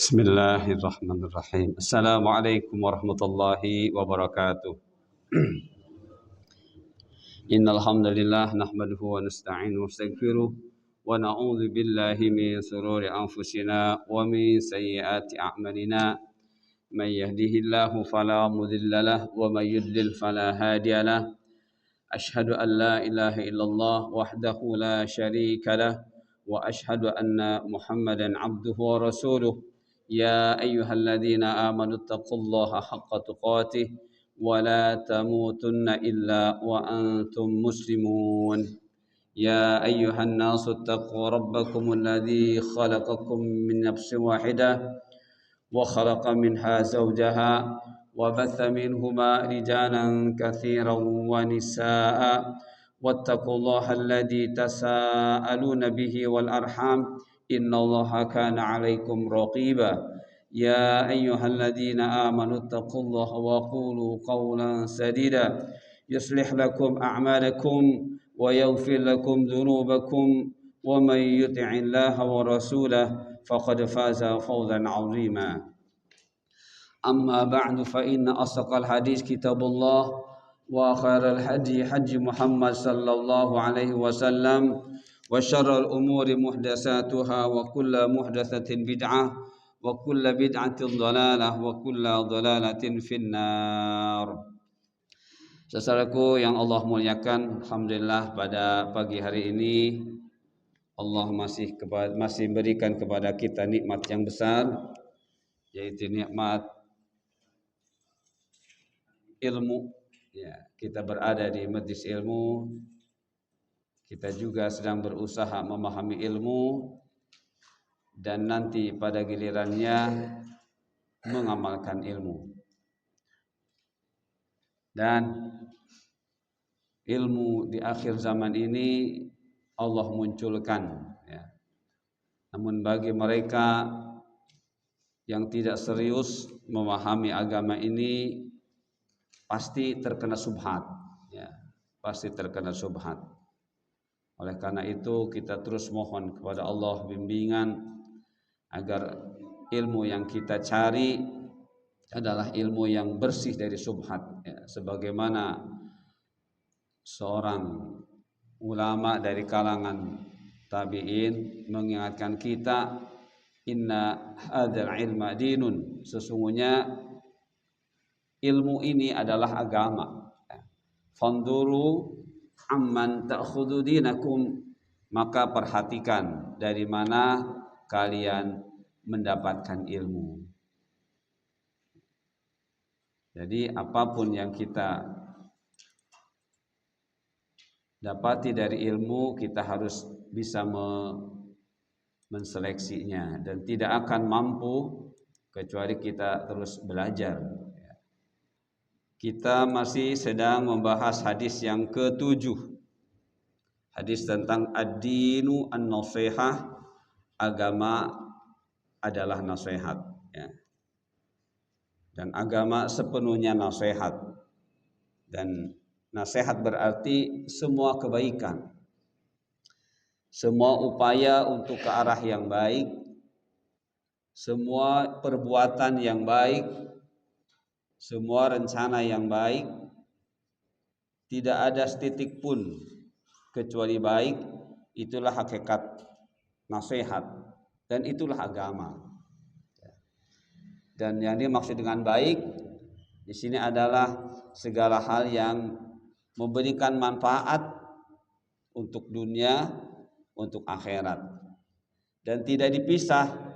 Bismillahirrahmanirrahim. Assalamualaikum warahmatullahi wabarakatuh. Innal hamdalillah nahmaduhu wa nasta'inuhu wa nastaghfiruh wa na'udzu billahi min shururi anfusina wa min sayyiati a'malina. May yahdihillahu fala mudilla lahu wa may yudlil fala hadiya lahu. Ashhadu an la ilaha illallah wahdahu la syarika lahu wa ashhadu anna Muhammadan abduhu wa rasuluh. يا أيها الذين آمنوا اتقوا الله حق تقاته ولا تموتن إلا وأنتم مسلمون يا أيها الناس اتقوا ربكم الذي خلقكم من نفس واحدة وخلق منها زوجها وبث منهما رجالا كثيرا ونساء واتقوا الله الذي تساءلون به والأرحام إن الله كان عليكم رقيبا يا أيها الذين آمنوا اتقوا الله وقولوا قولا سديدا يصلح لكم أعمالكم ويغفر لكم ذنوبكم ومن يطع الله ورسوله فقد فاز فوزا عظيما أما بعد فإن أصدق الحديث كتاب الله وخير الهدي هدي محمد صلى الله عليه وسلم وشر الأمور محدثاتها وكل محدثة بدعة وكل بدعة ضلالة وكل ضلالة في النار. Saudaraku yang Allah muliakan, alhamdulillah pada pagi hari ini Allah masih berikan kepada kita nikmat yang besar, yaitu nikmat ilmu. Ya, kita berada di majlis ilmu. Kita juga sedang berusaha memahami ilmu dan nanti pada gilirannya mengamalkan ilmu. Dan ilmu di akhir zaman ini Allah munculkan, ya. Namun bagi mereka yang tidak serius memahami agama ini pasti terkena subhat, ya. Pasti terkena subhat. Oleh karena itu kita terus mohon kepada Allah bimbingan agar ilmu yang kita cari adalah ilmu yang bersih dari subhat, ya. Sebagaimana seorang ulama dari kalangan tabi'in mengingatkan kita, inna hadzal ilma dinun, sesungguhnya ilmu ini adalah agama. Fanduru amman ta'khudhu dinakum, maka perhatikan dari mana kalian mendapatkan ilmu. Jadi apapun yang kita dapati dari ilmu, kita harus bisa menseleksinya dan tidak akan mampu kecuali kita terus belajar. Kita masih sedang membahas hadis yang ke-7. Hadis tentang ad-dinu an-nasihah, agama adalah nasihat, ya. Dan agama sepenuhnya nasihat. Dan nasihat berarti semua kebaikan, semua upaya untuk ke arah yang baik, semua perbuatan yang baik, semua rencana yang baik, tidak ada setitik pun kecuali baik. Itulah hakikat nasihat dan itulah agama. Dan yang dimaksud dengan baik di sini adalah segala hal yang memberikan manfaat untuk dunia, untuk akhirat, dan tidak dipisah.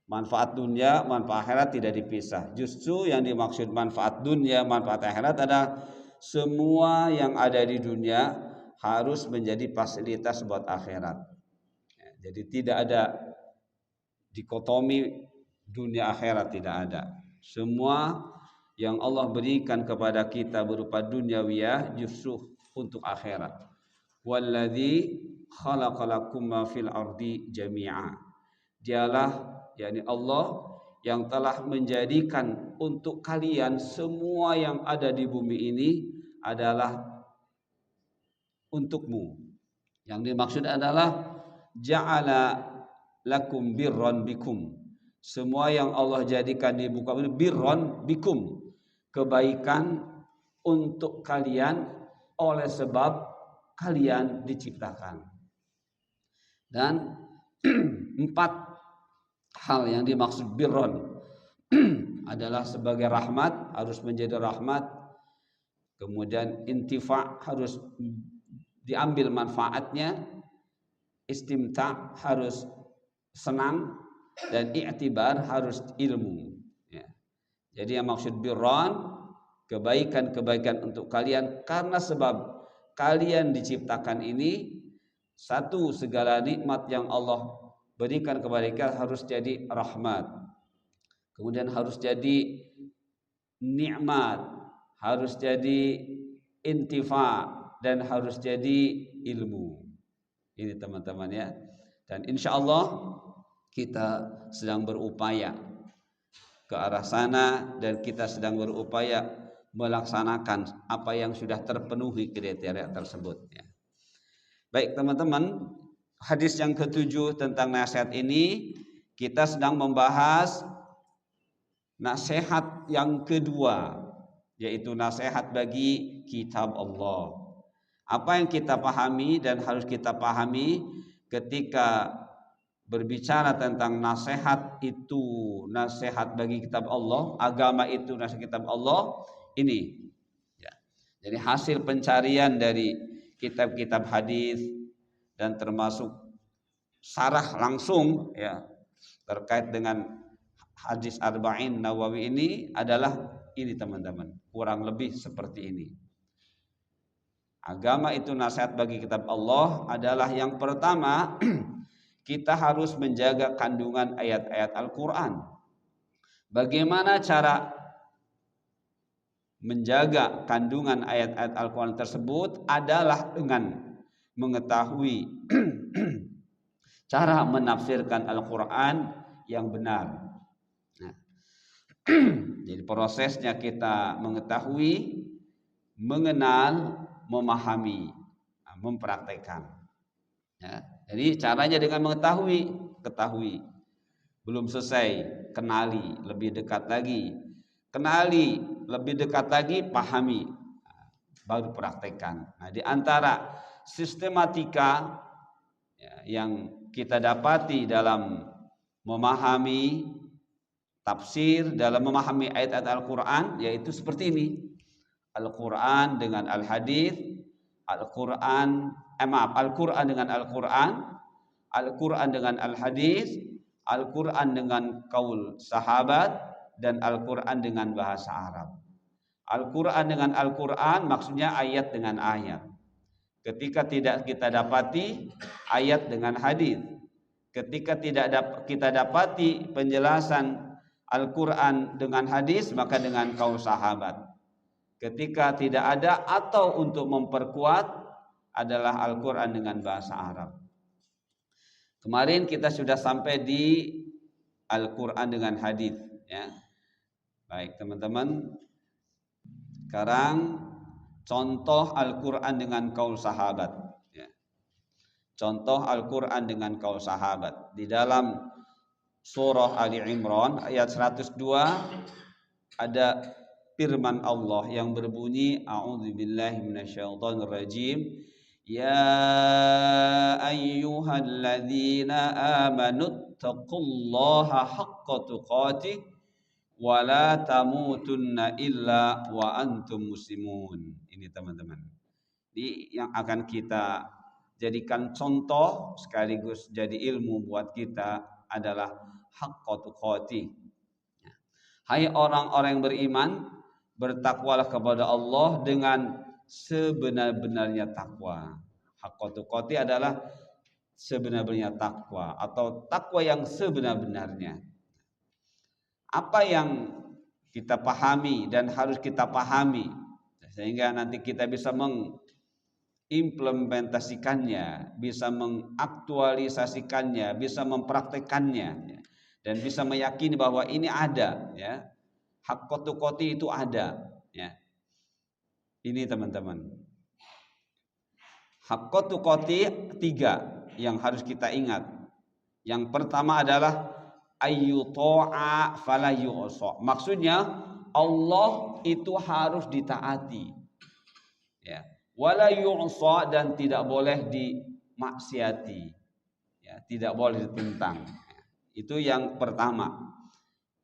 Manfaat dunia, manfaat akhirat tidak dipisah. Justru yang dimaksud manfaat dunia, manfaat akhirat adalah semua yang ada di dunia harus menjadi fasilitas buat akhirat. Jadi tidak ada dikotomi dunia akhirat, tidak ada. Semua yang Allah berikan kepada kita berupa duniawiyah justru untuk akhirat. Walladzi khalaqalakum ma fil ardi jami'a. Dialah, yakni Allah, yang telah menjadikan untuk kalian semua yang ada di bumi ini adalah untukmu. Yang dimaksud adalah ja'ala lakum birran bikum. Semua yang Allah jadikan di muka bumi birron bikum, kebaikan untuk kalian oleh sebab kalian diciptakan. Dan 4 hal yang dimaksud birron adalah sebagai rahmat, harus menjadi rahmat. Kemudian intifa, harus diambil manfaatnya. Istimta, harus senang. Dan i'tibar, harus ilmu, ya. Jadi yang maksud birron, kebaikan-kebaikan untuk kalian karena sebab kalian diciptakan ini. Satu, segala nikmat yang Allah berikan kepada kalian harus jadi rahmat. Kemudian harus jadi nikmat, harus jadi intifa, dan harus jadi ilmu. Ini teman-teman ya. Dan insya Allah kita sedang berupaya ke arah sana, dan kita sedang berupaya melaksanakan apa yang sudah terpenuhi kriteria tersebut ya. Baik teman-teman, hadis yang ke-7 tentang nasihat ini, kita sedang membahas nasihat yang kedua, yaitu nasihat bagi kitab Allah. Apa yang kita pahami dan harus kita pahami ketika berbicara tentang nasihat itu, nasihat bagi kitab Allah, agama itu nasihat kitab Allah, ini ya. Jadi hasil pencarian dari kitab-kitab hadis dan termasuk sarah langsung ya terkait dengan hadis Arba'in Nawawi ini adalah ini teman-teman, kurang lebih seperti ini. Agama itu nasihat bagi kitab Allah adalah yang pertama, kita harus menjaga kandungan ayat-ayat Al-Quran. Bagaimana cara menjaga kandungan ayat-ayat Al-Quran tersebut adalah dengan mengetahui cara menafsirkan Al-Quran yang benar. Nah, jadi prosesnya kita mengetahui, mengenal, memahami, mempraktekkan. Ya. Jadi caranya dengan mengetahui, ketahui. Belum selesai, kenali, lebih dekat lagi. Kenali, lebih dekat lagi, pahami. Baru praktekkan. Nah, di antara sistematika yang kita dapati dalam memahami tafsir, dalam memahami ayat-ayat Al-Quran, yaitu seperti ini. Al-Quran dengan Al-Hadis, Al-Quran dengan Al-Quran, Al-Quran dengan Al-Hadis, Al-Quran dengan kaul sahabat, dan Al-Quran dengan bahasa Arab. Al-Quran dengan Al-Quran maksudnya ayat dengan ayat. Ketika tidak kita dapati ayat dengan hadis, ketika tidak kita dapati penjelasan Al-Quran dengan hadis, maka dengan kaul sahabat. Ketika tidak ada atau untuk memperkuat adalah Al-Quran dengan bahasa Arab. Kemarin kita sudah sampai di Al-Quran dengan hadis ya. Baik teman-teman, sekarang contoh Al-Quran dengan kaul sahabat ya. Contoh Al-Quran dengan kaul sahabat di dalam surah Ali Imran ayat 102 ada firman Allah yang berbunyi, a'udzubillahi minasyaitonirrajim, ya ayyuhalladzina amanu taqullaha haqqa tuqatih wa la tamutunna illa wa antum muslimun. Ini teman-teman, ini yang akan kita jadikan contoh sekaligus jadi ilmu buat kita adalah haqqa tuqatih. Hai orang-orang yang beriman, bertakwalah kepada Allah dengan sebenar-benarnya takwa. Haqqa tuqatih adalah sebenar-benarnya takwa atau takwa yang sebenar-benarnya. Apa yang kita pahami dan harus kita pahami sehingga nanti kita bisa mengimplementasikannya, bisa mengaktualisasikannya, bisa mempraktekannya dan bisa meyakini bahwa ini ada ya. Haqqa tuqatih itu ada ya. Ini teman-teman, haqqa tuqatih 3 yang harus kita ingat. Yang pertama adalah ayyuta'a fala yu'sa. Maksudnya Allah itu harus ditaati. Ya. Wala yu'sa, dan tidak boleh dimaksiati. Ya, tidak boleh ditentang. Itu yang pertama.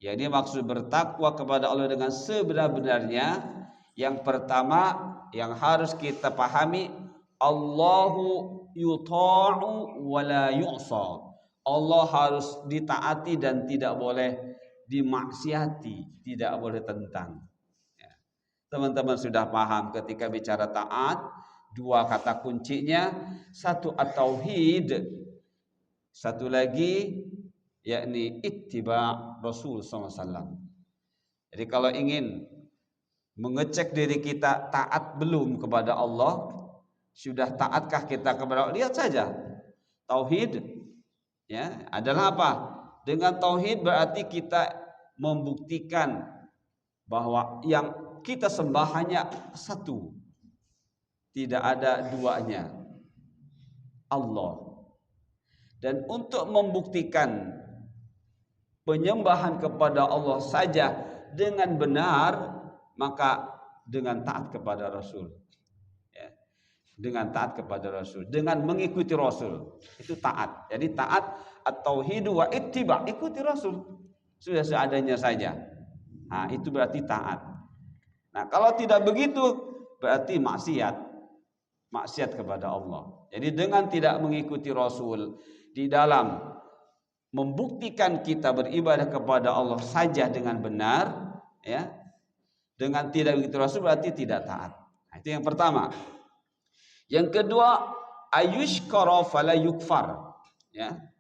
Jadi maksud bertakwa kepada Allah dengan sebenar-benarnya, yang pertama yang harus kita pahami, Allahu yuta'u wa la yu'sa. Allah harus ditaati dan tidak boleh dimaksiati, tidak boleh tentang. Ya. Teman-teman sudah paham ketika bicara taat, dua kata kuncinya, satu at-tauhid, satu lagi yakni ittiba Rasul SAW. Jadi kalau ingin mengecek diri kita taat belum kepada Allah, sudah taatkah kita kepada Allah, lihat saja tauhid. Ya, adalah apa? Dengan tauhid berarti kita membuktikan bahwa yang kita sembah hanya satu, tidak ada duanya, Allah. Dan untuk membuktikan penyembahan kepada Allah saja dengan benar, maka dengan taat kepada Rasul. Ya. Dengan taat kepada Rasul, dengan mengikuti Rasul, itu taat. Jadi taat at-tauhid wa ittiba, ikuti Rasul sudah seadanya saja. Nah, itu berarti taat. Nah, kalau tidak begitu berarti maksiat kepada Allah. Jadi dengan tidak mengikuti Rasul di dalam membuktikan kita beribadah kepada Allah saja dengan benar, ya, dengan tidak mengikuti Rasul berarti tidak taat. Nah, itu yang pertama. Yang kedua, ayushkara fala yukfar. Ya.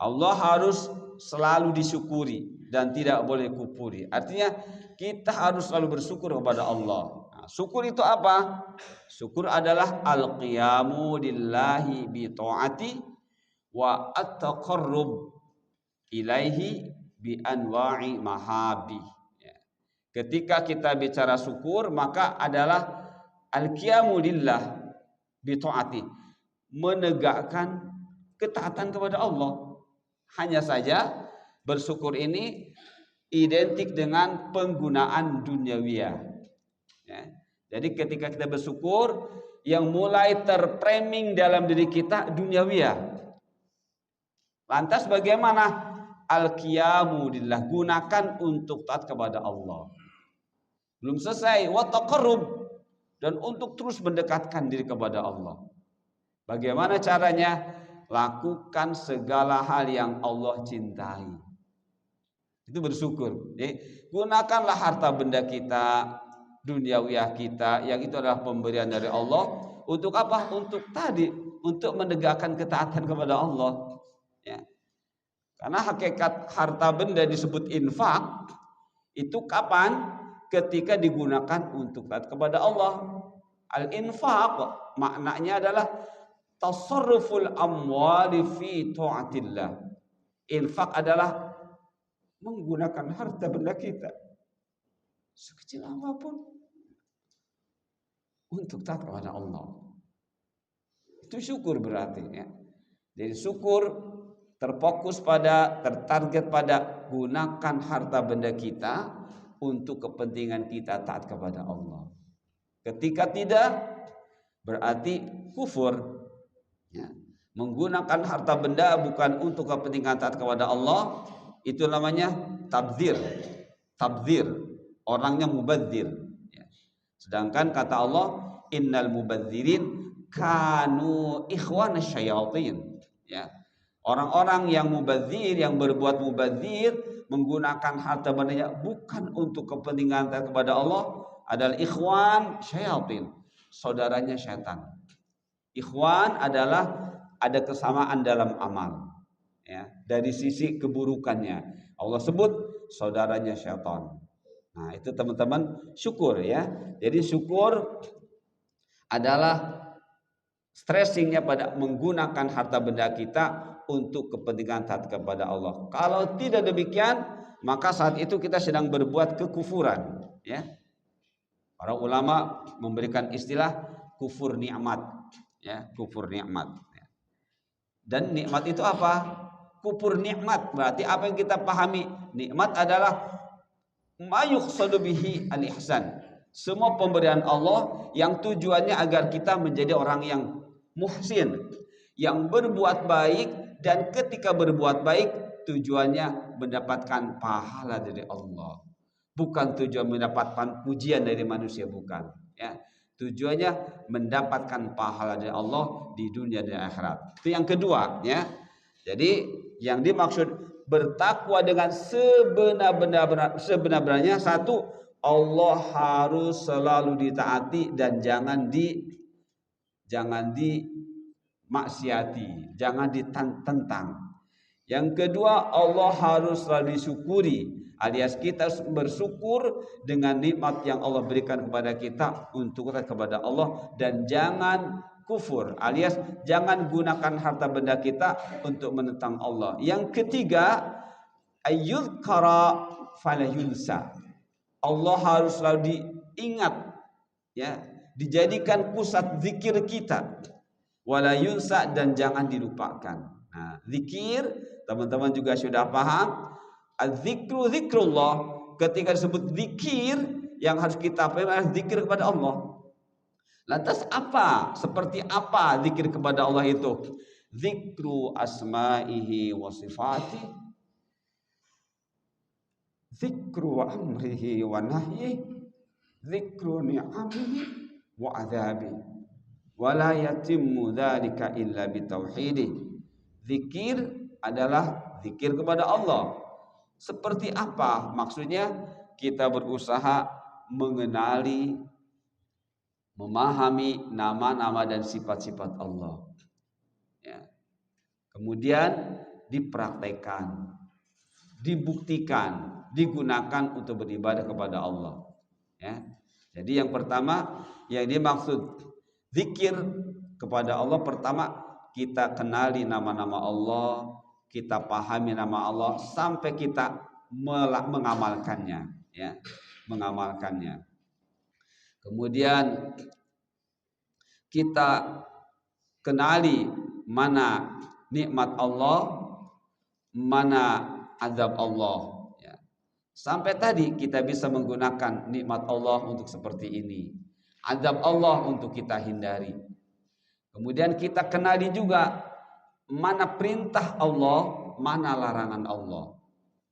Allah harus selalu disyukuri dan tidak boleh kufuri. Artinya kita harus selalu bersyukur kepada Allah. Nah, syukur itu apa? Syukur adalah al-qiyamu lillahi bi ta'ati wa at-taqarrub ilaihi bi anwa'i mahabi. Ya. Ketika kita bicara syukur, maka adalah al-qiyamu lillah bi ta'ati, menegakkan ketaatan kepada Allah. Hanya saja bersyukur ini identik dengan penggunaan duniawiyah. Ya. Jadi ketika kita bersyukur, yang mulai terframing dalam diri kita duniawiyah. Lantas bagaimana? Al-qiyamu lillah, gunakan untuk taat kepada Allah. Belum selesai, wa taqarrub, dan untuk terus mendekatkan diri kepada Allah. Bagaimana caranya? Lakukan segala hal yang Allah cintai. Itu bersyukur. Jadi, gunakanlah harta benda kita, duniawiyah kita, yang itu adalah pemberian dari Allah. Untuk apa? Untuk menegakkan ketaatan kepada Allah. Ya. Karena hakikat harta benda disebut infak, itu kapan? Ketika digunakan untuk taat kepada Allah. Al-infaq maknanya adalah tasarruful amwali fi ta'atillah. Infak adalah menggunakan harta benda kita sekecil apapun untuk taat kepada Allah. Itu syukur berarti, ya. Jadi syukur terfokus pada, tertarget pada gunakan harta benda kita untuk kepentingan kita taat kepada Allah. Ketika tidak, berarti kufur. Ya. Menggunakan harta benda bukan untuk kepentingan taat kepada Allah, itu namanya tabdzir. Tabdzir, orangnya mubadzir. Ya. Sedangkan kata Allah, innal mubadzirin kanu ikhwana syayatin. Ya. Orang-orang yang mubadzir, yang berbuat mubadzir, menggunakan harta bendanya bukan untuk kepentingan taat kepada Allah, adalah ikhwan syayatin, saudaranya syaitan. Ikhwan adalah ada kesamaan dalam amal, ya, dari sisi keburukannya. Allah sebut saudaranya syaitan. Nah, itu teman-teman syukur, ya. Jadi syukur adalah stressingnya pada menggunakan harta benda kita untuk kepentingan taat kepada Allah. Kalau tidak demikian, maka saat itu kita sedang berbuat kekufuran, ya. Para ulama memberikan istilah kufur nikmat, ya, kufur nikmat. Dan nikmat itu apa? kufur nikmat. Berarti apa yang kita pahami? Nikmat adalah ma yuqsadu bihi al-ihsan. Semua pemberian Allah yang tujuannya agar kita menjadi orang yang muhsin, yang berbuat baik, dan ketika berbuat baik tujuannya mendapatkan pahala dari Allah. Bukan tujuan mendapatkan pujian dari manusia, bukan, ya. Tujuannya mendapatkan pahala dari Allah di dunia dan akhirat. Itu yang kedua, ya. Jadi yang dimaksud bertakwa dengan sebenar-benarnya, satu, Allah harus selalu ditaati dan jangan dimaksiati, jangan ditentang. Yang kedua, Allah harus selalu disyukuri, alias kita harus bersyukur dengan nikmat yang Allah berikan kepada kita untuk kepada Allah, dan jangan kufur, alias jangan gunakan harta benda kita untuk menentang Allah. Yang ketiga, ayyudhkara fala yunsa. Allah harus selalu diingat, ya, dijadikan pusat zikir kita, wala yunsa, dan jangan dilupakan. Nah, zikir teman-teman juga sudah paham. Az-zikru zikrullah. Ketika disebut zikir, yang harus kita pahami adalah zikir kepada Allah. Lantas apa? Seperti apa zikir kepada Allah itu? Zikru asma'ihi wa sifatihi, zikru amrihi wa nahyihi, zikru ni'amihi wa adzabihi, wa la yatimmu dzalika illa bitauhidih. Zikir adalah zikir kepada Allah. Seperti apa? Maksudnya kita berusaha mengenali, memahami nama-nama dan sifat-sifat Allah, ya. Kemudian dipraktekkan, dibuktikan, digunakan untuk beribadah kepada Allah, ya. Jadi yang pertama yang dimaksud zikir kepada Allah, pertama kita kenali nama-nama Allah, kita pahami nama Allah sampai kita mengamalkannya, ya, mengamalkannya. Kemudian kita kenali mana nikmat Allah, mana azab Allah, ya. Sampai tadi kita bisa menggunakan nikmat Allah untuk seperti ini, azab Allah untuk kita hindari. Kemudian kita kenali juga mana perintah Allah, mana larangan Allah.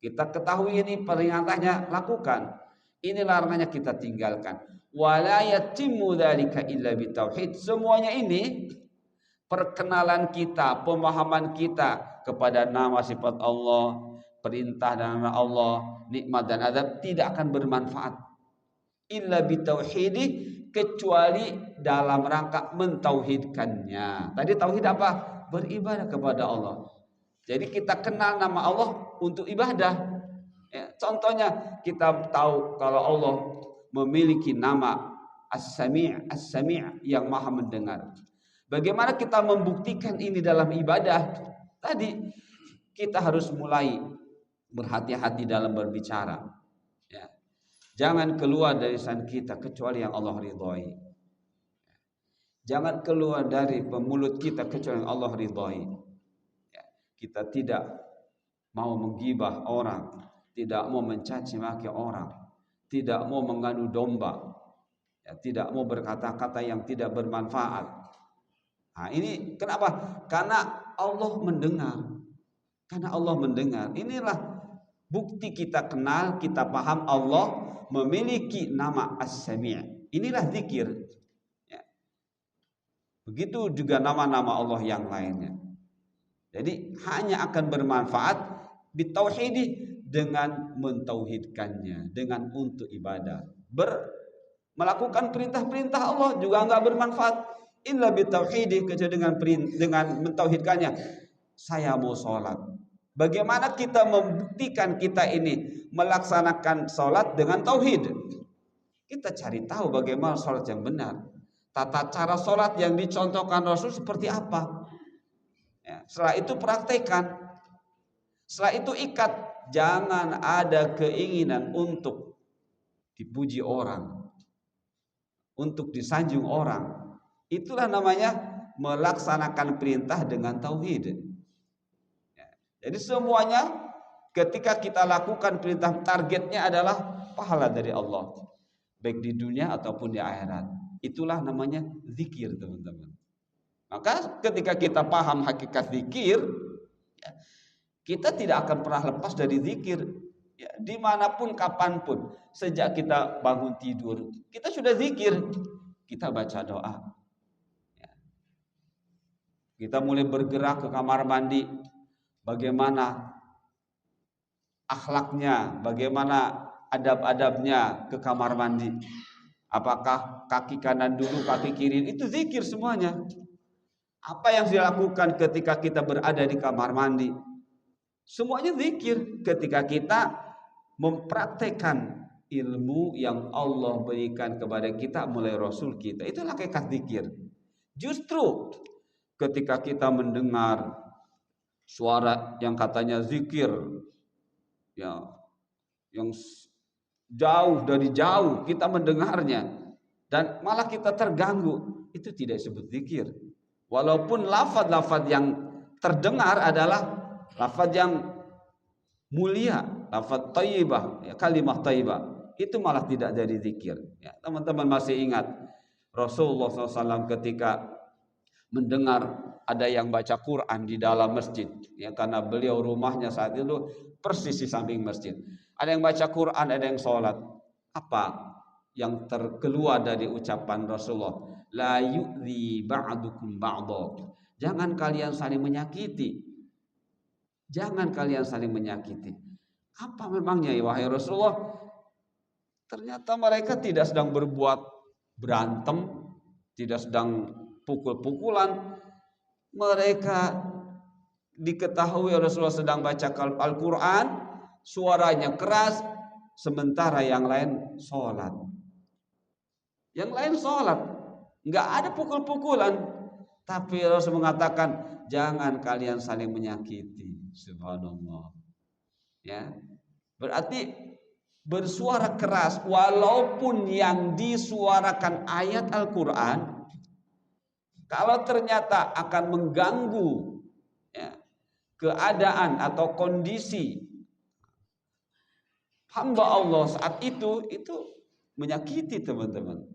Kita ketahui ini peringatannya lakukan, ini larangannya kita tinggalkan. Wala yatimmu dzalika illa bitauhid. Semuanya ini perkenalan kita, pemahaman kita kepada nama sifat Allah, perintah dan nama Allah, nikmat dan azab tidak akan bermanfaat illa bitauhidi, kecuali dalam rangka mentauhidkannya. Tadi tauhid apa? Beribadah kepada Allah. Jadi kita kenal nama Allah untuk ibadah, ya. Contohnya kita tahu kalau Allah memiliki nama As-Sami', As-Sami' yang maha mendengar. Bagaimana kita membuktikan ini dalam ibadah? Tadi kita harus mulai berhati-hati dalam berbicara, ya. Jangan keluar dari lisan kita kecuali yang Allah ridhoi. Jangan keluar dari mulut kita kecuali yang Allah ridhoi, ya. Kita tidak mau menggibah orang, tidak mau mencaci maki orang, tidak mau mengadu domba, ya, tidak mau berkata-kata yang tidak bermanfaat. Nah, ini kenapa? Karena Allah mendengar. Karena Allah mendengar. Inilah bukti kita kenal, kita paham Allah memiliki nama As-Sami'. Inilah zikir, ya. Begitu juga nama-nama Allah yang lainnya. Jadi hanya akan bermanfaat bitauhidi, dengan mentauhidkannya, dengan untuk ibadah. Melakukan perintah-perintah Allah juga enggak bermanfaat illa bitauhidi, kecuali dengan mentauhidkannya. Saya mau sholat. Bagaimana kita membuktikan kita ini melaksanakan sholat dengan tauhid? Kita cari tahu bagaimana sholat yang benar. Tata cara sholat yang dicontohkan Rasul seperti apa, ya. Setelah itu praktekkan. Setelah itu ikat. Jangan ada keinginan untuk dipuji orang, untuk disanjung orang. Itulah namanya melaksanakan perintah dengan tauhid, ya. Jadi semuanya ketika kita lakukan perintah, targetnya adalah pahala dari Allah, baik di dunia ataupun di akhirat. Itulah namanya zikir, teman-teman. Maka ketika kita paham hakikat zikir, ya, kita tidak akan pernah lepas dari zikir. Ya, dimanapun, kapanpun, sejak kita bangun tidur, kita sudah zikir. Kita baca doa. Ya. Kita mulai bergerak ke kamar mandi. Bagaimana akhlaknya, bagaimana adab-adabnya ke kamar mandi. Apakah kaki kanan dulu, kaki kiri, itu zikir semuanya. Apa yang dilakukan ketika kita berada di kamar mandi, semuanya zikir. Ketika kita mempraktekkan ilmu yang Allah berikan kepada kita melalui Rasul kita, itulah hakikat zikir. Justru ketika kita mendengar suara yang katanya zikir, ya, yang jauh, dari jauh kita mendengarnya dan malah kita terganggu, itu tidak disebut zikir. Walaupun lafaz-lafaz yang terdengar adalah lafaz yang mulia, lafaz thayyibah, ya, kalimah thayyibah, itu malah tidak jadi zikir. Ya, teman-teman masih ingat Rasulullah SAW ketika mendengar ada yang baca Quran di dalam masjid, ya, karena beliau rumahnya saat itu persis di samping masjid. Ada yang baca Quran, ada yang sholat. Apa yang terkeluar dari ucapan Rasulullah? La yu'zi ba'dukum ba'dha. Jangan kalian saling menyakiti. Jangan kalian saling menyakiti. Apa memangnya ya wahai Rasulullah? Ternyata mereka tidak sedang berbuat berantem, tidak sedang pukul-pukulan. Mereka diketahui Rasulullah sedang baca Al-Quran, suaranya keras, sementara yang lain sholat. Yang lain sholat, nggak ada pukul-pukulan, tapi Rasul mengatakan jangan kalian saling menyakiti. Subhanallah. Ya, berarti bersuara keras walaupun yang disuarakan ayat Al-Quran, kalau ternyata akan mengganggu, ya, keadaan atau kondisi hamba Allah saat itu menyakiti, teman-teman.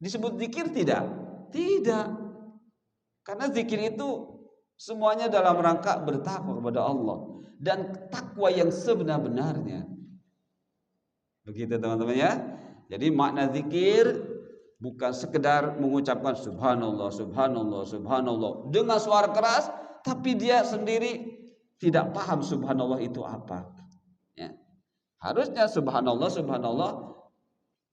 Disebut zikir tidak? Tidak. Karena zikir itu semuanya dalam rangka bertakwa kepada Allah dan takwa yang sebenar-benarnya. Begitu, teman-teman, ya. Jadi makna zikir bukan sekedar mengucapkan subhanallah, subhanallah, subhanallah dengan suara keras, tapi dia sendiri tidak paham subhanallah itu apa. Ya. Harusnya subhanallah, subhanallah,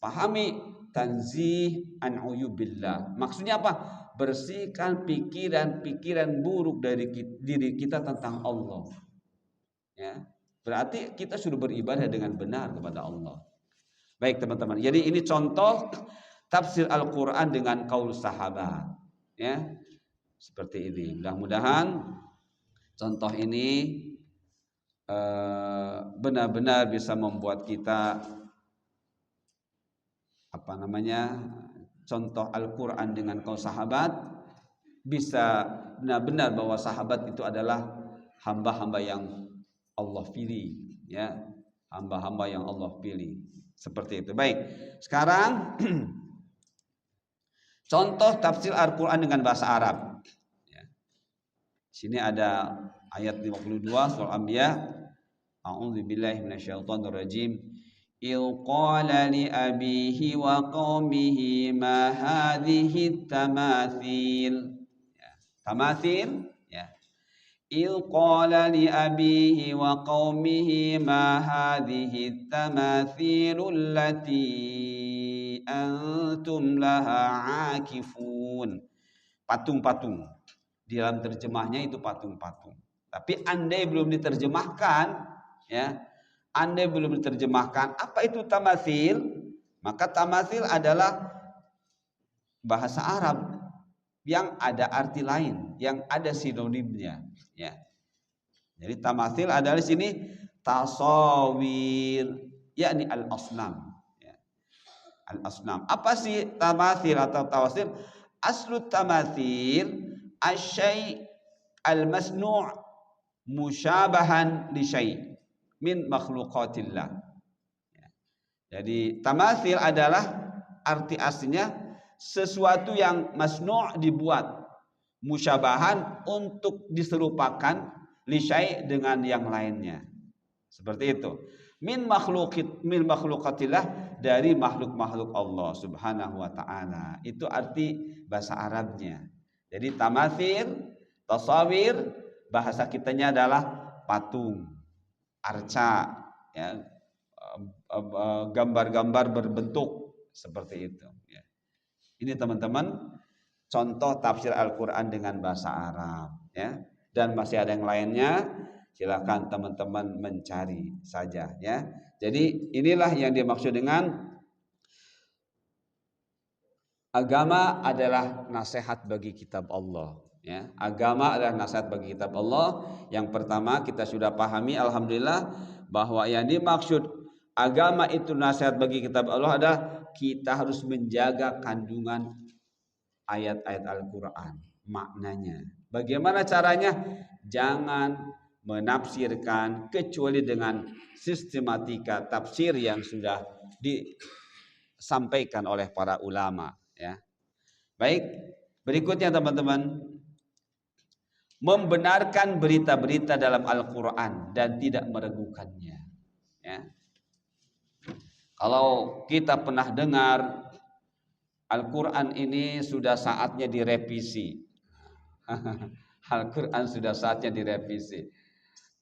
pahami tanzih an uyubillah. Maksudnya apa? Bersihkan pikiran-pikiran buruk dari diri kita tentang Allah. Ya. Berarti kita sudah beribadah dengan benar kepada Allah. Baik, teman-teman. Jadi ini contoh tafsir Al-Quran dengan qaul sahabat. Ya. Seperti ini. Mudah-mudahan contoh ini benar-benar bisa membuat kita contoh Al-Quran dengan kaum sahabat, bisa benar-benar bahwa sahabat itu adalah hamba-hamba yang Allah pilih, ya, hamba-hamba yang Allah pilih, seperti itu. Baik, sekarang contoh tafsir Al-Quran dengan bahasa Arab. Ya. Sini ada ayat 52 surah Anbiya. A'udzubillahi minasyaitonirrajim. Il qala li abihi wa qaumihi ma hadhihi tamathil. Ya, tamathil, ya. Il qala li abihi wa qaumihi ma hadhihi tamathilul lati antum laha akifun. Patung-patung. Di dalam terjemahnya itu patung-patung. Tapi andai belum diterjemahkan, ya, andai belum diterjemahkan apa itu tamathil, maka tamathil adalah bahasa Arab yang ada arti lain, yang ada sinonimnya, ya. Jadi tamathil adalah di sini tasawir, yakni al-asnam, ya. Al-asnam. Apa sih tamathil atau tawasil? Aslu tamathil asyai' al-masnu' musyabahan li syai' min makhluqatillah. Jadi tamatsil adalah arti aslinya sesuatu yang masnu' dibuat, musyabahan untuk diserupakan li syai' dengan yang lainnya. Seperti itu. Min makhluqatillah, dari makhluk-makhluk Allah Subhanahu wa taala. Itu arti bahasa Arabnya. Jadi tamatsil, tasawir, bahasa kitanya adalah patung, arca, ya, gambar-gambar berbentuk seperti itu, ya. Ini teman-teman contoh tafsir Al-Qur'an dengan bahasa Arab, ya. Dan masih ada yang lainnya, silakan teman-teman mencari saja, ya. Jadi inilah yang dimaksud dengan agama adalah nasihat bagi kitab Allah, ya. Agama adalah nasihat bagi kitab Allah. Yang pertama kita sudah pahami alhamdulillah bahwa yang dimaksud agama itu nasihat bagi kitab Allah adalah kita harus menjaga kandungan ayat-ayat Al-Qur'an, maknanya. Bagaimana caranya? Jangan menafsirkan kecuali dengan sistematika tafsir yang sudah disampaikan oleh para ulama, ya. Baik, berikutnya teman-teman, membenarkan berita-berita dalam Al-Qur'an dan tidak meragukannya, ya. Kalau kita pernah dengar Al-Qur'an ini sudah saatnya direvisi. Al-Qur'an sudah saatnya direvisi.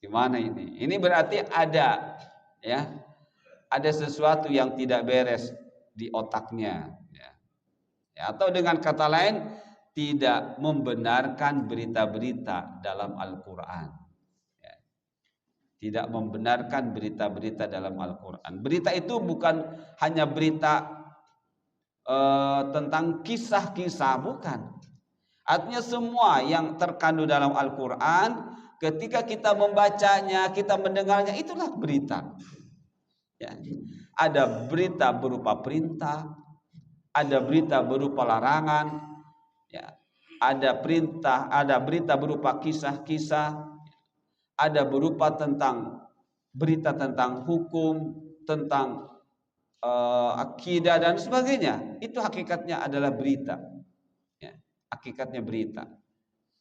Gimana ini? Ini berarti ada, ya, ada sesuatu yang tidak beres di otaknya, ya. Ya, atau dengan kata lain tidak membenarkan berita-berita dalam Al-Qur'an. Ya. Tidak membenarkan berita-berita dalam Al-Qur'an. Berita itu bukan hanya berita tentang kisah-kisah, bukan. Artinya semua yang terkandung dalam Al-Qur'an, ketika kita membacanya, kita mendengarnya, itulah berita. Ya. Ada berita berupa perintah, ada berita berupa larangan, ya. Ada perintah, ada berita berupa kisah-kisah, ada berupa tentang berita tentang hukum, tentang akidah dan sebagainya. Itu hakikatnya adalah berita, ya. Hakikatnya berita.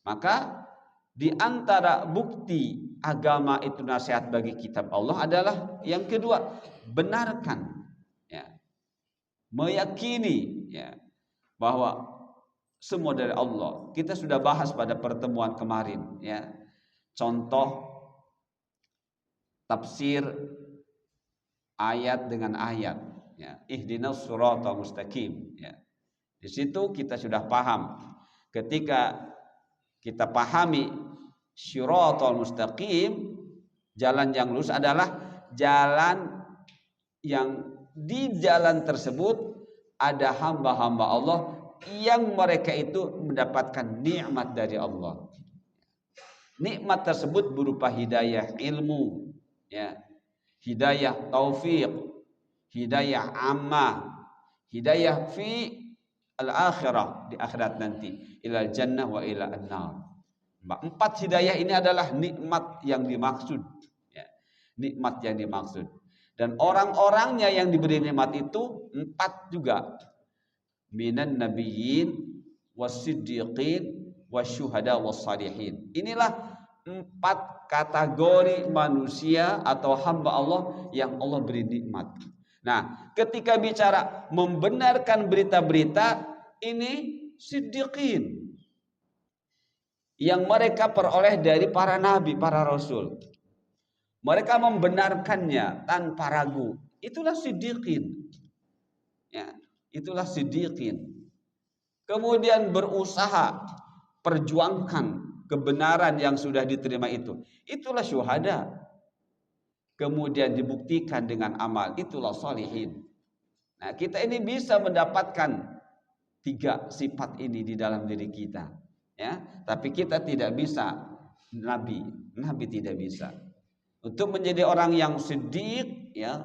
Maka di antara bukti agama itu nasihat bagi kitab Allah adalah yang kedua, benarkan, ya, meyakini, ya, bahwa semua dari Allah. Kita sudah bahas pada pertemuan kemarin, ya, contoh tafsir ayat dengan ayat, ya, ihdinas siratal mustaqim, ya. Di situ kita sudah paham. Ketika kita pahami siratal mustaqim, jalan yang lurus adalah jalan yang di jalan tersebut ada hamba-hamba Allah yang mereka itu mendapatkan nikmat dari Allah. Nikmat tersebut berupa hidayah ilmu, ya, hidayah taufik, hidayah ammah, hidayah fi al-akhirah, di akhirat nanti, ilal jannah wa ila an-nar. Empat hidayah ini adalah nikmat yang dimaksud, ya, nikmat yang dimaksud. Dan orang-orangnya yang diberi nikmat itu empat juga, minan nabiyyin was-siddiqin wasyuhada was-salihin. Inilah empat kategori manusia atau hamba Allah yang Allah beri nikmat. Nah, ketika bicara membenarkan berita-berita, ini siddiqin yang mereka peroleh dari para nabi, para rasul. Mereka membenarkannya tanpa ragu. Itulah siddiqin. Ya, itulah siddiqin. Kemudian berusaha perjuangkan kebenaran yang sudah diterima itu. Itulah syuhada. Kemudian dibuktikan dengan amal. Itulah salihin. Nah, kita ini bisa mendapatkan tiga sifat ini di dalam diri kita, ya. Tapi kita tidak bisa nabi tidak bisa. Untuk menjadi orang yang siddiq, ya,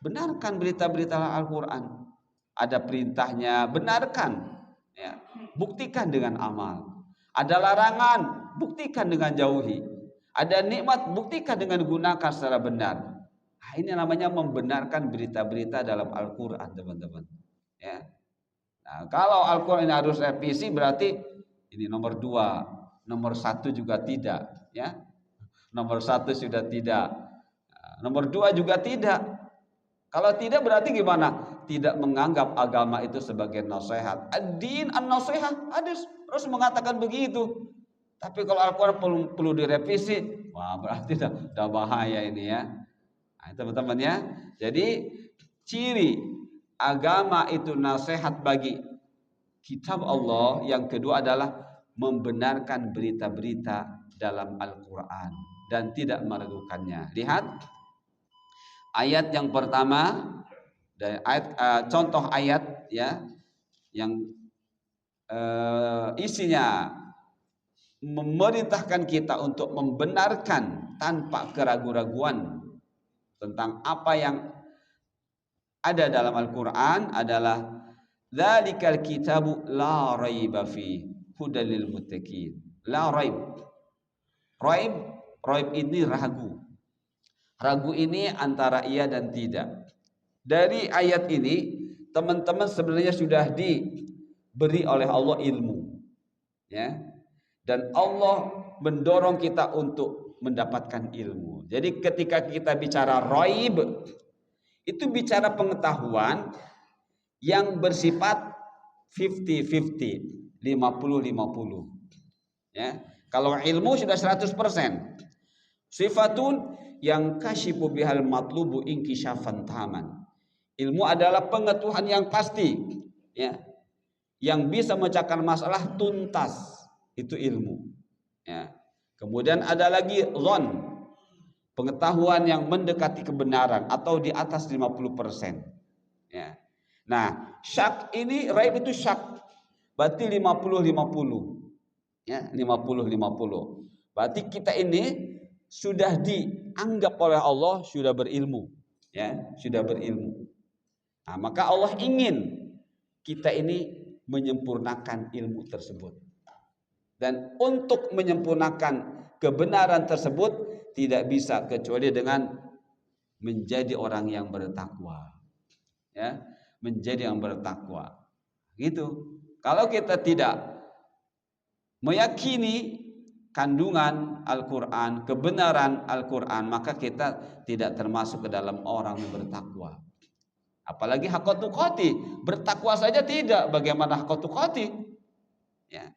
benarkan berita-berita Al-Qur'an. Ada perintahnya, benarkan, ya. Buktikan dengan amal. Ada larangan, buktikan dengan jauhi. Ada nikmat, buktikan dengan gunakan secara benar. Nah, ini namanya membenarkan berita-berita dalam Al-Quran, teman-teman. Ya. Nah, kalau Al-Quran ini harus revisi, berarti ini nomor 2, nomor 1 juga tidak. Ya. Nomor 1 sudah tidak. Nah, nomor 2 juga tidak. Kalau tidak berarti gimana? Tidak menganggap agama itu sebagai nasihat. Ad-din an-nasihat. Harus mengatakan begitu. Tapi kalau Al-Quran perlu direvisi, wah berarti dah bahaya ini ya. Nah, teman-teman ya. Jadi ciri agama itu nasihat bagi kitab Allah. Yang kedua adalah membenarkan berita-berita dalam Al-Quran dan tidak meragukannya. Lihat ayat yang pertama dari ayat, contoh ayat ya yang isinya memerintahkan kita untuk membenarkan tanpa keraguan-raguan tentang apa yang ada dalam Al-Quran adalah dzalikal kitabu la raiba fi hudal lil muttaqin. La raib. Raib ini ragu. Ragu ini antara iya dan tidak. Dari ayat ini teman-teman sebenarnya sudah diberi oleh Allah ilmu. Ya. Dan Allah mendorong kita untuk mendapatkan ilmu. Jadi ketika kita bicara raib, itu bicara pengetahuan yang bersifat 50-50, 50-50. Ya. Kalau ilmu sudah 100%. Sifatun yang kasyifu bihal matlubu inkisyafan taman. Ilmu adalah pengetahuan yang pasti, ya, yang bisa memecahkan masalah tuntas. Itu ilmu. Ya. Kemudian ada lagi zon, pengetahuan yang mendekati kebenaran atau di atas 50%. Ya. Nah, syak ini, raib itu syak, berarti 50-50. Ya, 50-50. Berarti kita ini sudah dianggap oleh Allah sudah berilmu, ya, sudah berilmu. Nah, maka Allah ingin kita ini menyempurnakan ilmu tersebut. Dan untuk menyempurnakan kebenaran tersebut tidak bisa kecuali dengan menjadi orang yang bertakwa. Ya, menjadi yang bertakwa. Gitu. Kalau kita tidak meyakini kandungan Al-Quran, kebenaran Al-Quran, maka kita tidak termasuk ke dalam orang yang bertakwa. Apalagi haqqo tuqati, bertakwa saja tidak, bagaimana haqqo tuqati? Ya.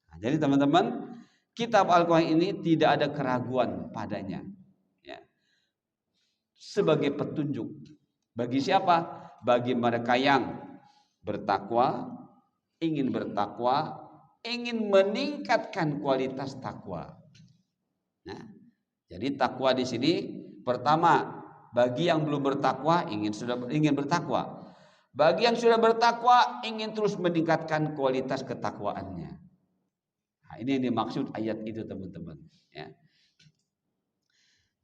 Nah, jadi teman-teman, kitab Al-Quran ini tidak ada keraguan padanya. Ya. Sebagai petunjuk bagi siapa? Bagi mereka yang bertakwa, ingin bertakwa, ingin meningkatkan kualitas takwa. Nah, jadi takwa di sini pertama bagi yang belum bertakwa ingin bertakwa. Bagi yang sudah bertakwa ingin terus meningkatkan kualitas ketakwaannya. Nah, ini yang dimaksud ayat itu teman-teman. Ya.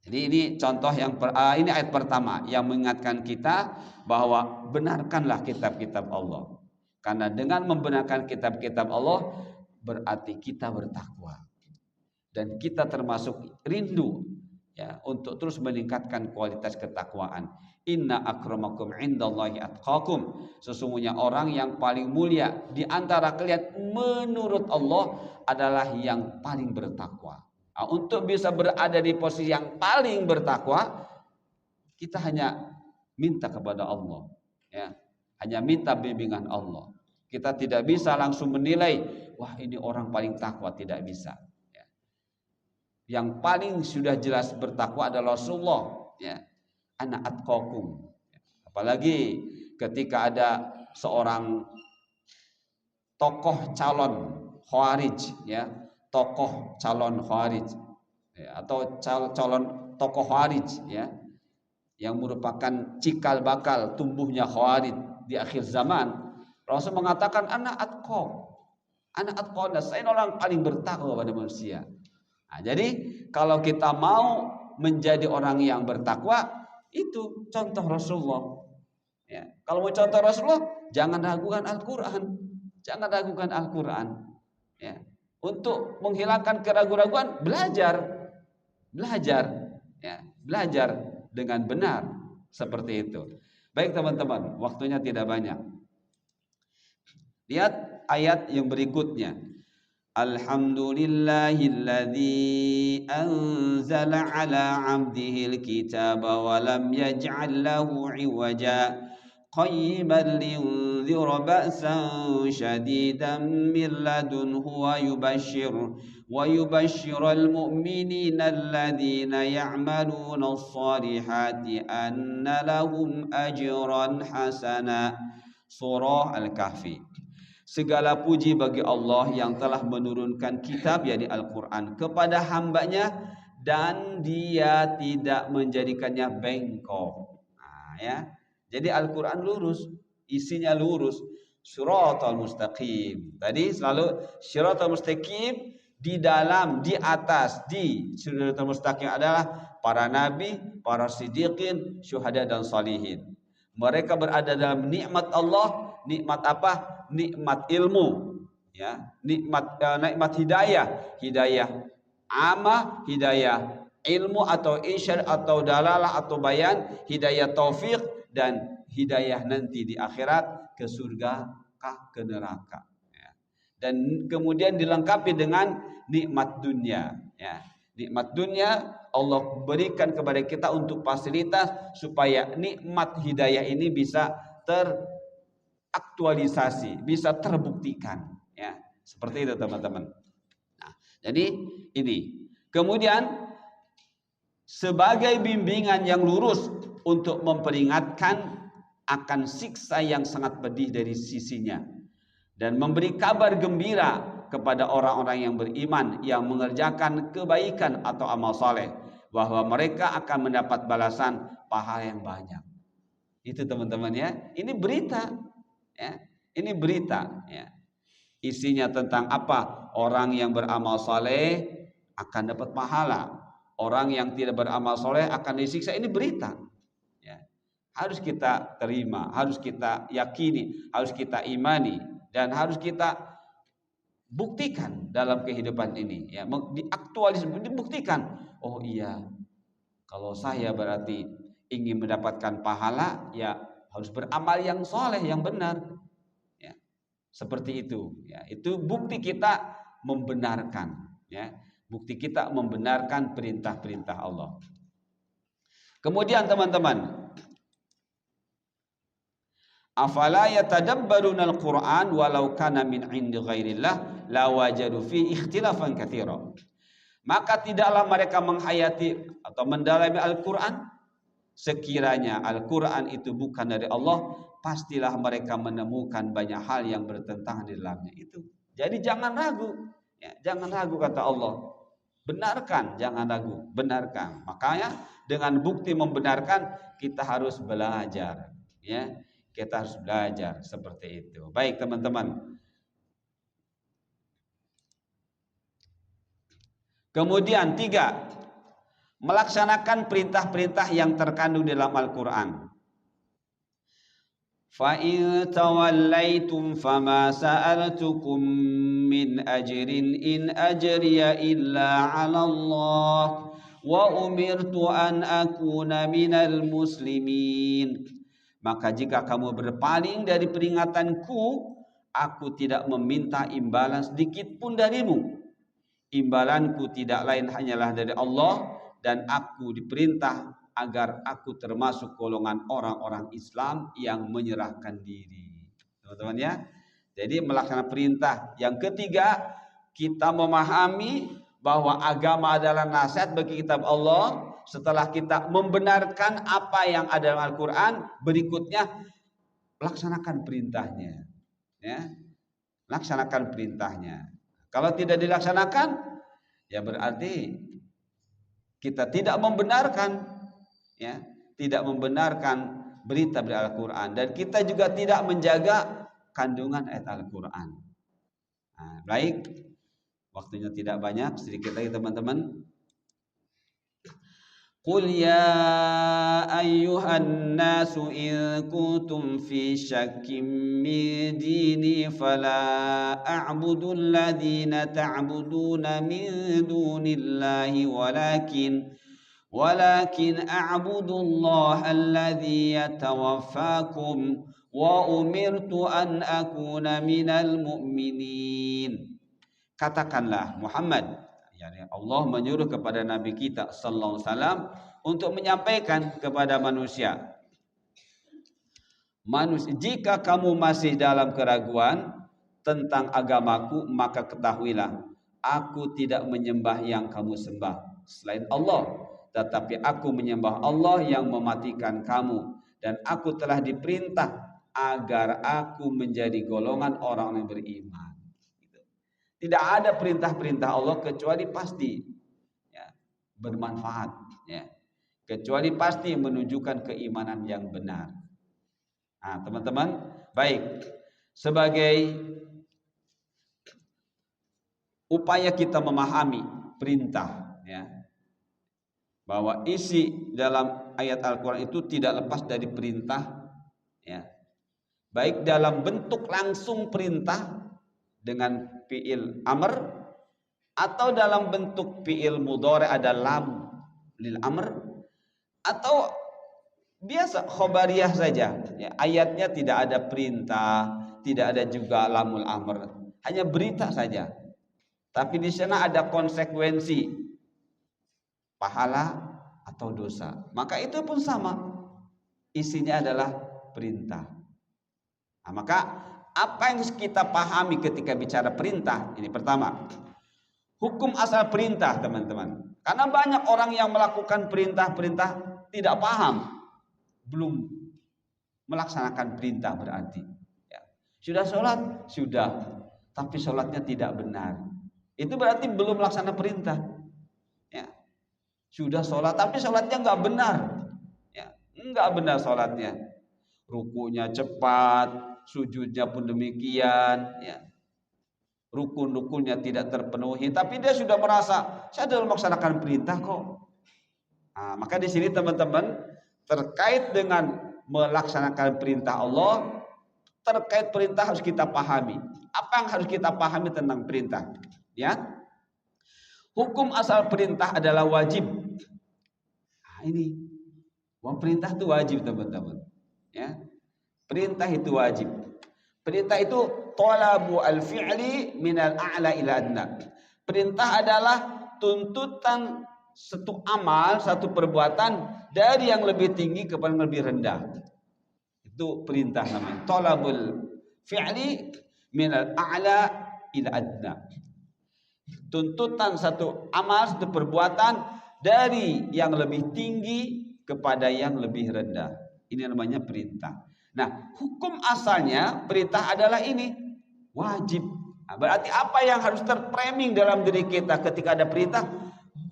Jadi ini contoh ini ayat pertama yang mengingatkan kita bahwa benarkanlah kitab-kitab Allah. Karena dengan membenarkan kitab-kitab Allah berarti kita bertakwa. Dan kita termasuk rindu ya untuk terus meningkatkan kualitas ketakwaan. Inna akramakum indallahi atqakum. Sesungguhnya orang yang paling mulia di antara kalian menurut Allah adalah yang paling bertakwa. Nah, untuk bisa berada di posisi yang paling bertakwa, kita hanya minta kepada Allah, ya, hanya minta bimbingan Allah. Kita tidak bisa langsung menilai, wah ini orang paling takwa, tidak bisa. Ya. Yang paling sudah jelas bertakwa adalah Rasulullah, ya, ana atqakum. Apalagi ketika ada seorang tokoh calon Khawarij, ya, tokoh calon Khawarij, ya, atau calon tokoh Khawarij, ya, yang merupakan cikal bakal tumbuhnya Khawarij di akhir zaman. Rasul mengatakan ana atqa, saya orang paling bertakwa pada manusia. Nah, jadi kalau kita mau menjadi orang yang bertakwa, itu contoh Rasulullah. Ya, kalau mau contoh Rasulullah, jangan ragukan Al-Quran, jangan ragukan Al-Quran. Ya. Untuk menghilangkan keraguan-raguan, belajar. belajar, ya, belajar dengan benar seperti itu. Baik teman-teman, waktunya tidak banyak. Lihat ayat yang berikutnya. Alhamdulillahilladzi anzala ala 'abdihil kitaba wa lam yaj'al lahu 'iwaja qayyiman liyunzira ba'san shadidan min ladunhu wa yubashshiral mu'minina alladzina ya'maluna as-salihati anna lahum ajran hasana. Surah Al-Kahfi. Segala puji bagi Allah yang telah menurunkan kitab, yakni Al-Quran, kepada hambanya dan dia tidak menjadikannya bengkok. Nah, ya. Jadi Al-Quran lurus, isinya lurus. Shiratal mustaqim. Tadi selalu shiratal mustaqim, di dalam, di atas, di shiratal mustaqim adalah para nabi, para siddiqin, syuhada dan salihin. Mereka berada dalam nikmat Allah. Nikmat apa? Nikmat ilmu, ya, nikmat hidayah amah, hidayah ilmu atau irsyad atau dalalah atau bayan, hidayah taufik, dan hidayah nanti di akhirat ke surga kah ke neraka, ya. Dan kemudian dilengkapi dengan nikmat dunia, ya. Nikmat dunia Allah berikan kepada kita untuk fasilitas supaya nikmat hidayah ini bisa aktualisasi, bisa terbuktikan, ya, seperti itu teman-teman. Nah, jadi ini kemudian sebagai bimbingan yang lurus untuk memperingatkan akan siksa yang sangat pedih dari sisinya dan memberi kabar gembira kepada orang-orang yang beriman yang mengerjakan kebaikan atau amal saleh bahwa mereka akan mendapat balasan pahala yang banyak. Itu teman-teman, ya. Ini berita, ya, ini berita, ya. Isinya tentang apa? Orang yang beramal saleh akan dapat pahala, orang yang tidak beramal saleh akan disiksa. Ini berita, ya. Harus kita terima, harus kita yakini, harus kita imani, dan harus kita buktikan dalam kehidupan ini, ya. Diaktualisasi, dibuktikan. Oh iya, kalau saya berarti ingin mendapatkan pahala, ya harus beramal yang soleh, yang benar, ya. Seperti itu, ya. Itu bukti kita membenarkan, ya. Bukti kita membenarkan perintah-perintah Allah. Kemudian teman-teman, afala yatadabbaruna al-Qur'an walau kana min 'indi ghairillah lawajadu fi ikhtilafan katsira. Maka tidaklah mereka menghayati atau mendalami Al-Qur'an. Sekiranya Al-Quran itu bukan dari Allah, pastilah mereka menemukan banyak hal yang bertentangan di dalamnya itu. Jadi jangan ragu, ya, jangan ragu kata Allah. Benarkan, jangan ragu, benarkan. Makanya dengan bukti membenarkan kita harus belajar, ya. Kita harus belajar seperti itu. Baik teman-teman. Kemudian 3, melaksanakan perintah-perintah yang terkandung dalam Al-Quran. Fa in tawallaitum fama sa'altukum min ajrin in ajriya illa 'ala Allah wa umirtu an akuna minal muslimin. Maka jika kamu berpaling dari peringatanku, aku tidak meminta imbalan sedikit pun darimu. Imbalanku tidak lain hanyalah dari Allah, dan aku diperintah agar aku termasuk golongan orang-orang Islam yang menyerahkan diri. Teman-teman, ya. Jadi melaksanakan perintah. Yang ketiga, kita memahami bahwa agama adalah nasihat bagi kitab Allah. Setelah kita membenarkan apa yang ada dalam Al-Quran, berikutnya laksanakan perintahnya, ya. Laksanakan perintahnya. Kalau tidak dilaksanakan, ya berarti kita tidak membenarkan, ya, tidak membenarkan berita dari Al-Quran, dan kita juga tidak menjaga kandungan ayat Al-Quran. Nah, baik, waktunya tidak banyak, sedikit lagi teman-teman. Qul ya ayyuhan nasu in kuntum fi syakkim min dini fala a'budu alladhina ta'buduna min dunillahi walakin a'budu Allah alladhi yatawaffakum wa umirtu an akuna minal mu'minin. Katakanlah Muhammad, yani Allah menyuruh kepada Nabi kita sallallahu alaihi wasallam untuk menyampaikan kepada manusia, jika kamu masih dalam keraguan tentang agamaku, maka ketahuilah aku tidak menyembah yang kamu sembah selain Allah, tetapi aku menyembah Allah yang mematikan kamu, dan aku telah diperintah agar aku menjadi golongan orang yang beriman. Tidak ada perintah-perintah Allah kecuali pasti ya, bermanfaat, ya, kecuali pasti menunjukkan keimanan yang benar. Nah, teman-teman, baik, sebagai upaya kita memahami perintah, ya, bahwa isi dalam ayat Al-Quran itu tidak lepas dari perintah, ya, baik dalam bentuk langsung perintah dengan fi'il amr, atau dalam bentuk fi'il mudhari ada lam lil amr, atau biasa khobariyah saja, ya, ayatnya tidak ada perintah, tidak ada juga lamul amr, hanya berita saja, tapi di sana ada konsekuensi pahala atau dosa, maka itu pun sama, isinya adalah perintah. Nah, maka apa yang harus kita pahami ketika bicara perintah? Ini pertama, hukum asal perintah, teman-teman. Karena banyak orang yang melakukan perintah-perintah tidak paham, belum melaksanakan perintah berarti. Ya. Sudah sholat? Sudah. Tapi sholatnya tidak benar. Itu berarti belum melaksanakan perintah. Ya. Sudah sholat, tapi sholatnya nggak benar. Ya. Nggak benar sholatnya. Rukunya cepat, sujudnya pun demikian, ya. Rukun-rukunnya tidak terpenuhi, tapi dia sudah merasa saya dalam melaksanakan perintah kok. Nah, maka di sini teman-teman, terkait dengan melaksanakan perintah Allah, terkait perintah harus kita pahami. Apa yang harus kita pahami tentang perintah? Ya, hukum asal perintah adalah wajib. Nah, ini, perintah itu wajib, teman-teman. Ya, perintah itu wajib. Perintah itu talabu al-fi'li minal a'la ila adna. Perintah adalah tuntutan satu amal, satu perbuatan dari yang lebih tinggi kepada yang lebih rendah. Itu perintah namanya. Talabul fi'li minal a'la ila adna. Tuntutan satu amal, satu perbuatan dari yang lebih tinggi kepada yang lebih rendah. Ini namanya perintah. Nah, hukum asalnya perintah adalah ini, wajib. Nah, berarti apa yang harus terframing dalam diri kita ketika ada perintah?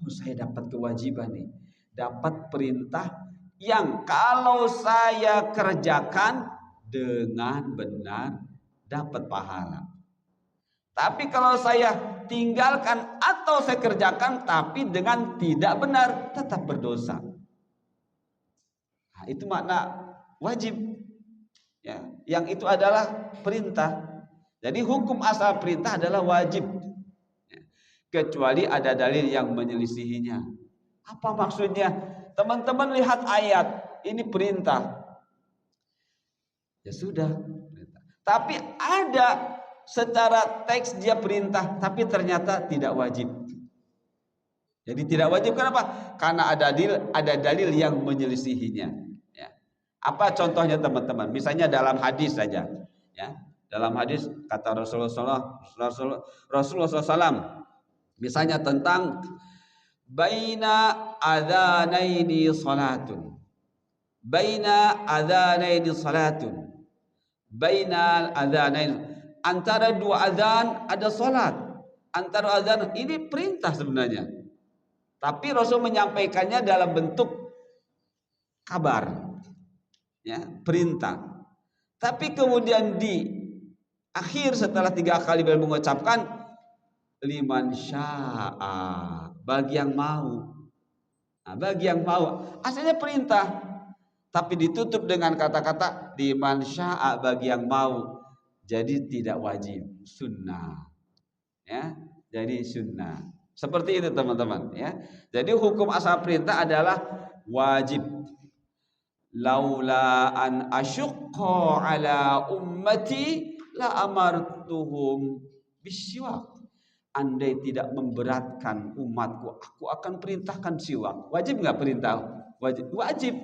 Oh, saya dapat kewajiban nih, dapat perintah yang kalau saya kerjakan dengan benar dapat pahala. Tapi kalau saya tinggalkan atau saya kerjakan tapi dengan tidak benar, tetap berdosa. Nah, itu makna wajib. Ya, yang itu adalah perintah. Jadi hukum asal perintah adalah wajib, ya, kecuali ada dalil yang menyelisihinya. Apa maksudnya? Teman-teman lihat ayat, ini perintah. Ya sudah. Tapi ada secara teks dia perintah, tapi ternyata tidak wajib. Jadi tidak wajib kenapa? Karena ada dalil yang menyelisihinya. Apa contohnya teman-teman? Misalnya dalam hadis saja, ya. Dalam hadis kata Rasulullah SAW, misalnya tentang baina adzanaini salatun. Baina adzanaini salatun. Baina adzanain, antara dua azan ada salat. Antara azan ini perintah sebenarnya. Tapi Rasul menyampaikannya dalam bentuk kabar. Ya, perintah. Tapi kemudian di akhir setelah 3 kali beliau mengucapkan liman sya'a, bagi yang mau. Nah, bagi yang mau, asalnya perintah. tapi ditutup dengan kata-kata liman syaa, bagi yang mau. Jadi tidak wajib, sunnah. Ya, jadi sunnah. Seperti itu teman-teman ya. Jadi hukum asal perintah adalah wajib. Laula an asyqa ala ummati la amartuhum bisyawak. Andai tidak memberatkan umatku, aku akan perintahkan siwak. Wajib nggak perintah? Wajib. Wajib.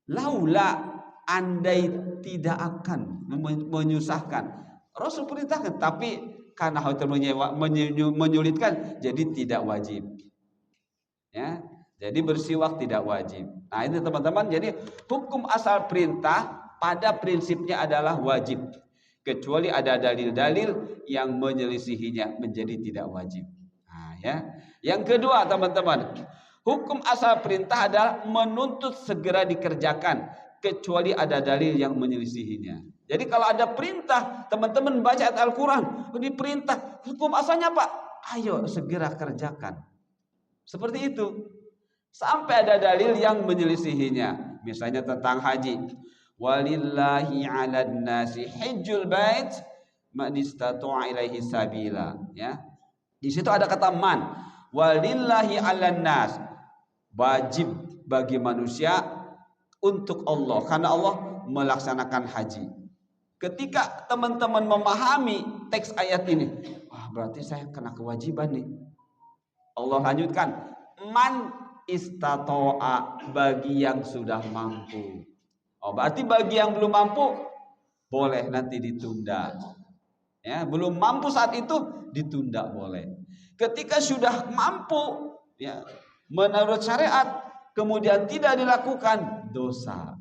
Laula, andai tidak akan menyusahkan, Rasul perintahkan, tapi karena hal itu menyulitkan, jadi tidak wajib. Ya, jadi bersiwak tidak wajib. Nah ini teman-teman, jadi hukum asal perintah pada prinsipnya adalah wajib, kecuali ada dalil-dalil yang menyelisihinya menjadi tidak wajib. Nah, ya. Yang kedua teman-teman, hukum asal perintah adalah menuntut segera dikerjakan, kecuali ada dalil yang menyelisihinya. Jadi kalau ada perintah, teman-teman baca ayat Al-Quran, ini perintah, hukum asalnya apa? Ayo segera kerjakan. Seperti itu. Sampai ada dalil yang menyelisihinya. Misalnya tentang haji. Walillahi 'alan nasi hajjul bait man istata'a ilaihi sabila. Ya. Di situ ada kata man. Walillahi 'alan nas. Wajib bagi manusia untuk Allah, karena Allah melaksanakan haji. Ketika teman-teman memahami teks ayat ini, wah berarti saya kena kewajiban nih. Allah lanjutkan, man istata'a, bagi yang sudah mampu. Oh, berarti bagi yang belum mampu boleh nanti ditunda. Ya, belum mampu saat itu ditunda boleh. Ketika sudah mampu, ya, menurut syariat kemudian tidak dilakukan, dosa.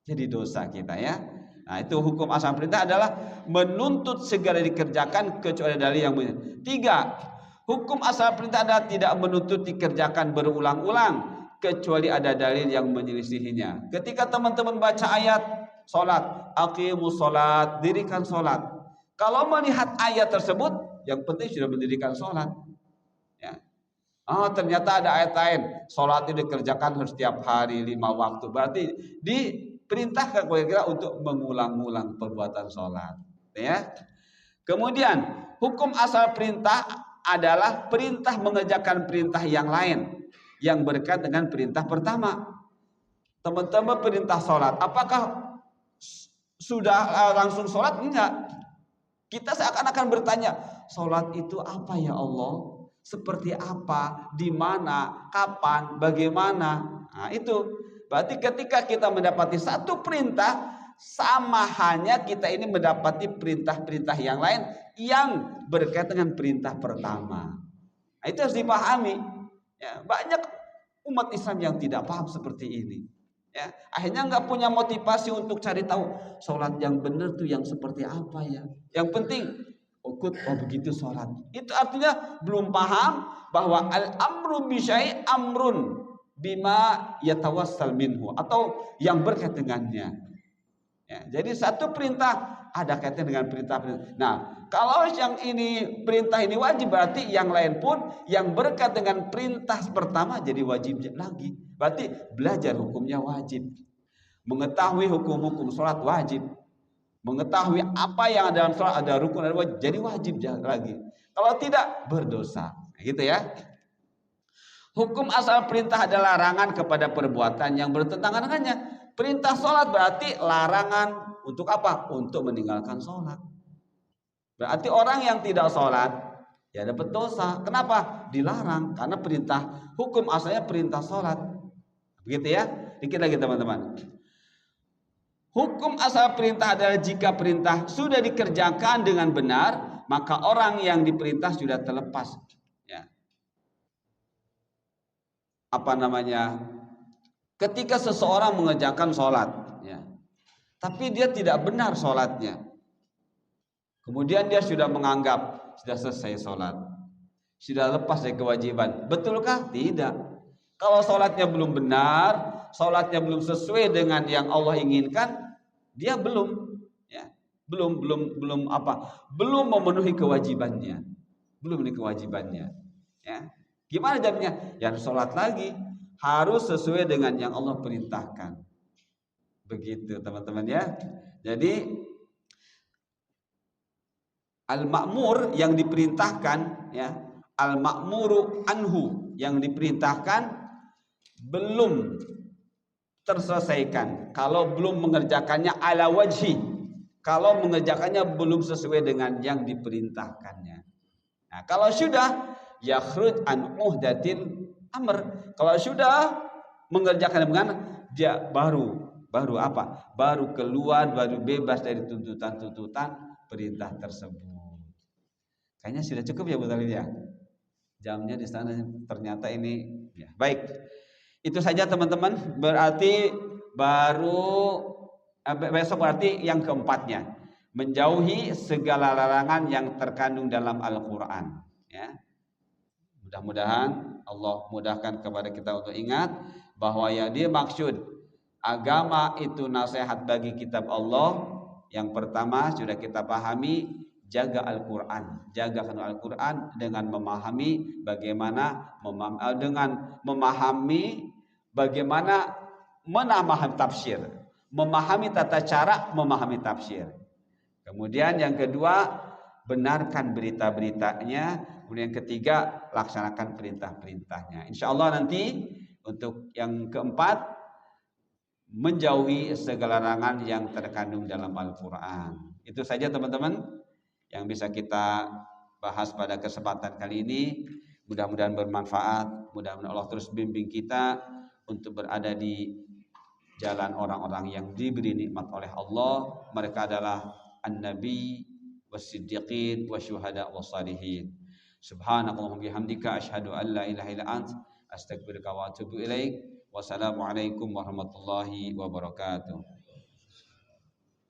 Jadi dosa kita ya. Nah, itu hukum asal perintah adalah menuntut segera dikerjakan kecuali dalil yang benar. 3. Hukum asal perintah adalah tidak menuntut dikerjakan berulang-ulang kecuali ada dalil yang menyelisihinya. Ketika teman-teman baca ayat salat, aqimus salat, dirikan salat. Kalau melihat ayat tersebut, yang penting sudah mendirikan salat. Ya. Oh, ternyata ada ayat lain, salat itu dikerjakan harus setiap hari 5 waktu. Berarti diperintahkan kira-kira untuk mengulang-ulang perbuatan salat. Ya. Kemudian, hukum asal perintah adalah perintah mengerjakan perintah yang lain yang berkaitan dengan perintah pertama. Teman-teman perintah sholat, apakah sudah langsung sholat? Enggak. Kita seakan-akan bertanya, sholat itu apa ya Allah? Seperti apa? Di mana? Kapan? Bagaimana? Nah itu. Berarti ketika kita mendapati satu perintah, sama hanya kita ini mendapati perintah-perintah yang lain yang berkaitan dengan perintah pertama. Nah, itu harus dipahami. Ya, banyak umat Islam yang tidak paham seperti ini. Ya, akhirnya nggak punya motivasi untuk cari tahu sholat yang benar tuh yang seperti apa ya. Yang penting ikut, oh begitu sholat. Itu artinya belum paham bahwa al-amru bisyai amrun bima yatawassal minhu, atau yang berkaitan dengannya. Ya, jadi satu perintah ada kaitan dengan perintah-perintah. Nah, kalau yang ini perintah ini wajib, berarti yang lain pun yang berkaitan dengan perintah pertama jadi wajib lagi. Berarti belajar hukumnya wajib. Mengetahui hukum-hukum sholat wajib. Mengetahui apa yang ada dalam sholat, ada rukun, ada wajib, jadi wajib lagi. Kalau tidak, berdosa. Nah, gitu ya. Hukum asal perintah adalah larangan kepada perbuatan yang bertentangan dengannya. Perintah sholat berarti larangan untuk apa? Untuk meninggalkan sholat. Berarti orang yang tidak sholat ya dapat dosa. Kenapa? Dilarang. Karena perintah, hukum asalnya perintah sholat. Begitu ya. Dikit lagi teman-teman. Hukum asal perintah adalah jika perintah sudah dikerjakan dengan benar, maka orang yang diperintah sudah terlepas. Ya. Apa namanya? Ketika seseorang mengerjakan sholat, ya, tapi dia tidak benar sholatnya, kemudian dia sudah menganggap sudah selesai sholat, sudah lepas dari kewajiban. Betulkah? Tidak. Kalau sholatnya belum benar, sholatnya belum sesuai dengan yang Allah inginkan, dia belum, ya, belum memenuhi kewajibannya, belum memenuhi kewajibannya. Ya. Gimana jadinya? Ya sholat lagi. harus sesuai dengan yang Allah perintahkan. Begitu teman-teman ya. Jadi al-ma'mur yang diperintahkan ya, al-ma'muru anhu yang diperintahkan belum terselesaikan kalau belum mengerjakannya ala wajhi, kalau mengerjakannya belum sesuai dengan yang diperintahkannya. Nah, kalau sudah yakhruj an uhdatil amr, kalau sudah mengerjakan dengan dia baru apa? Baru keluar, baru bebas dari tuntutan-tuntutan perintah tersebut. Kayaknya sudah cukup ya Bu Talib ya. Jamnya di sana ternyata ini ya. Baik. Itu saja teman-teman. Berarti baru besok berarti yang keempatnya, menjauhi segala larangan yang terkandung dalam Al-Qur'an ya. Mudah-mudahan Allah mudahkan kepada kita untuk ingat bahwa yang dimaksud agama itu nasihat bagi kitab Allah. Yang pertama sudah kita pahami, jaga Al-Qur'an, jaga Al-Qur'an dengan memahami bagaimana bagaimana memahami tafsir, memahami tata cara memahami tafsir. Kemudian yang kedua, benarkan berita-beritanya. Kemudian yang ketiga, laksanakan perintah-perintahnya. Insya Allah nanti untuk yang keempat, menjauhi segala larangan yang terkandung dalam Al-Quran. Itu saja teman-teman yang bisa kita bahas pada kesempatan kali ini. Mudah-mudahan bermanfaat. Mudah-mudahan Allah terus bimbing kita untuk berada di jalan orang-orang yang diberi nikmat oleh Allah. Mereka adalah an-nabi was-siddiqin wasyuhada was-salihin. Subhanakallahumma bihamdika asyhadu an la ilaha illa ant astaghfiruka wa atubu ilaik. Wassalamualaikum warahmatullahi wabarakatuh.